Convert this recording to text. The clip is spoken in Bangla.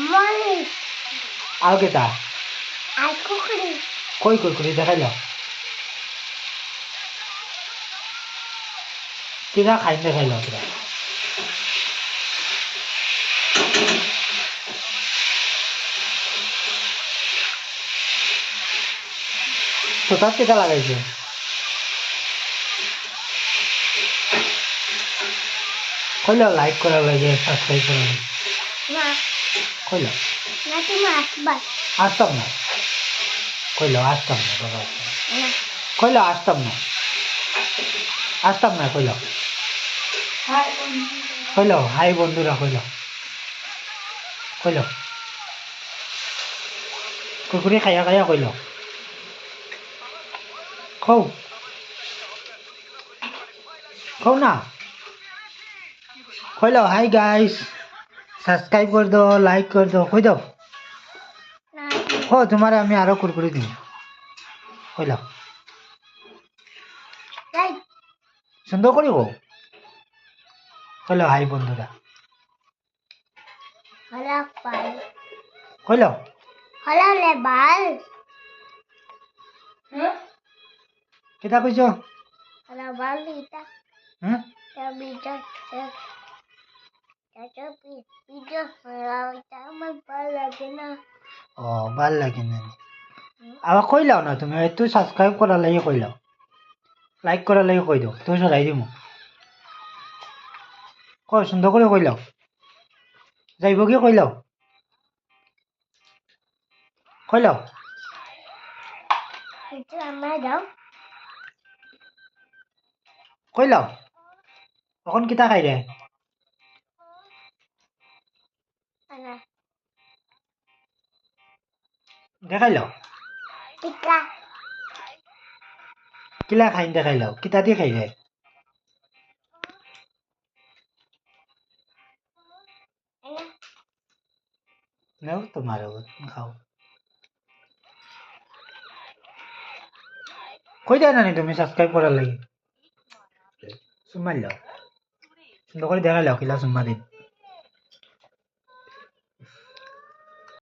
মরিচ আর কেটা আর কুকুরি কই কুরকুরি দেখাইল কিরা খাই দেখাইল কিরা তো তার কেটা লাগাইছে কইল লাইক করা লাগে সাবস্ক্রাইব করা লাগে না কইল না তুমি আসবা আসতাম না কইল আসতাম না বাবা না কইল আসতাম না কইল কইল হাই বন্ধুরা কইল কইল কুরকুরি খাইয়া খাইয়া কইল খাও খাও না কইল হাই গাইস সাবস্ক্রাইব করে দাও লাইক করে দাও কই দাও না ও তোমার আমি আরো কুরকুরি দিই কইল যাই সুন্দর করি গো কইল হাই বন্ধুরা হলা পাল কইল হলা লে বাল কেটা কইছ হলা বাল এটা হুম তা বিটা তা বিটা হলা এটা আমার ভালো লাগে না ও ভাল লাগে না আবার কইলাও না তুমি একটু সাবস্ক্রাইব করার লাগে কইলাও লাইক করার লাগে কই দাও তুই সরাই দিমু কই সুন্দর করে কইলাও যাইব কি কইলাও কইলাও এটা আমার দাও কইলাও এখন কিতা খাই রে না দেখাইলাও টিকা কিলা খাই দেখাইলাও কিতা দিয়ে খাই রে নাও তোমার খাও কই যায় না নি তুমি সাবস্ক্রাইব করার লাগে সুমাইলাও সুন্দর করে দেখাইলাও কিলা সুম্মা দিন